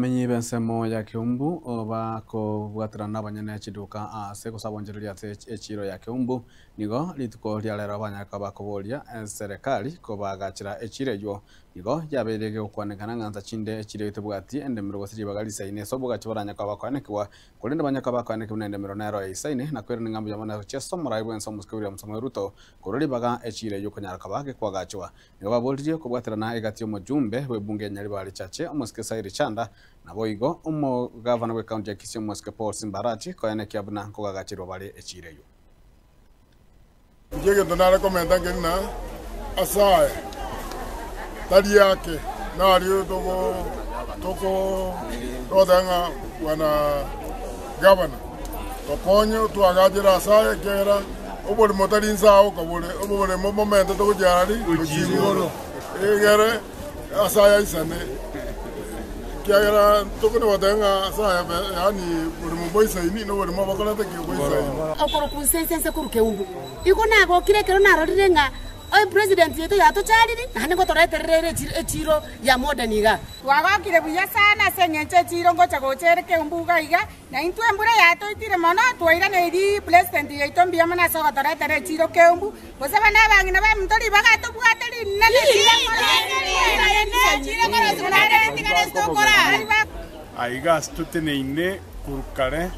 Menyi bensemo ya Kiumbu bako bwatirana abanyene chiduka ase gusabonjereria echiro ya Kiumbu nigo lituko lyalera abanyaka bakoboria serikali kobagachira echiro eyo nigo yaberege okwanekana nganza chinde echiro itebwati endemero gosiri bagalisa ine sobo gachiboranya kabakwanekwa kulinde abanyaka bakwanekwa endemero nero isaine na kwere ngambu yamana chesto moraibu enso muskuri amsomo Ruto korori baga echiro eyo konyara kabage kwagachwa nigo babolije kobwatirana egatio mujumbe webunge nyari bali chache omuske Sairi Chanda na boigo gavana we county ya Kisumu Mweske Paul Simbarati koene kiabuna kogagachirwa bali echire yo njege ndana komenda ngena asaye tali yake na aliyo toko rodanga wana gavana tokonyo tuagajira asaye kera obole motari nzao obole momento tokujari ujingoro egere asaye isane kiagera tokone wadenga saya yani buri boyisa ini no buri mabakala take boyisa okoro kunsense kuru Kiumbu iko nago kirekero narorirenga oi president yetu yato chariri nane ko toreterere echiro ya moderniga twagokire buya sana senyenche chiro ngocha gochere Kiumbu gaiga na intwe mbura yato itire mono twaira neri president yetu mbia mana so toretere echiro Kiumbu bosaba nabangi na bamtori bagato bwateri nane aiga stuteneine kurukare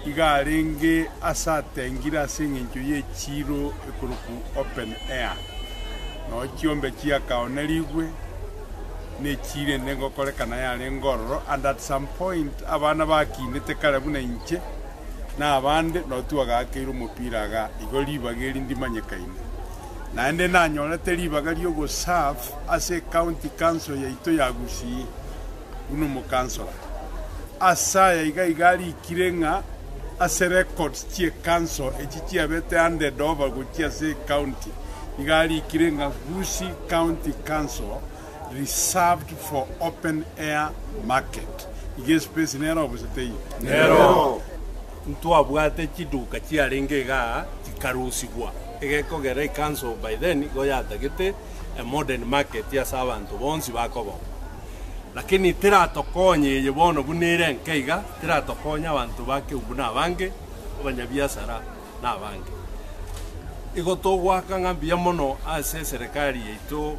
igarenge asatengira sengenjo ye chiro ekuruku open air no chiombe chia kaonerigwe ne chire nengo korekana yale ngororo and at some point abana bakinete karabu na inche na abande no tuagakeiro mupira ga igoli bageri ndimanyekaine na ende nanyorete libagalio go serve as a county council ya ito ya Gusii uno mu council asaya igari kirenga as a records tie council echichi abete handed over go tie se county igari kirenga Gusii County Council reserved for open air market ige space nero obusete nero ntu abwate chiduka chiarengega chikarusigwa egeko gere council by then go yatagite a modern market ya sabantu bonsi bakobo lakini tiratokonye yebono bunire nkeiga tiratokonya abantu bake ubuna bange abanyabiasara na bange igoto gwaka ngambia mono ase serikali yetu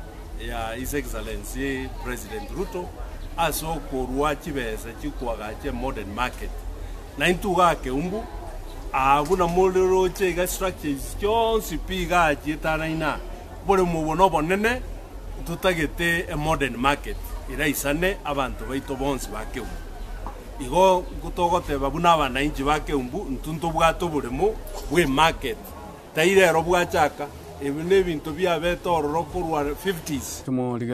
ya His Excellency President Ruto aso korwa chibesa chikwagache modern market na intuga Kiumbu abuna molero chega structures chonsi piga chitana ina bole mubono bonene tutagete a modern market iraisane abantu baito bonsi ba Kiumbu igo gutogote babuna abana inji ba Kiumbu ntuntu bwato bulemo we market taire ro bwachaka ebine bintu bya beto ro kurwa 50s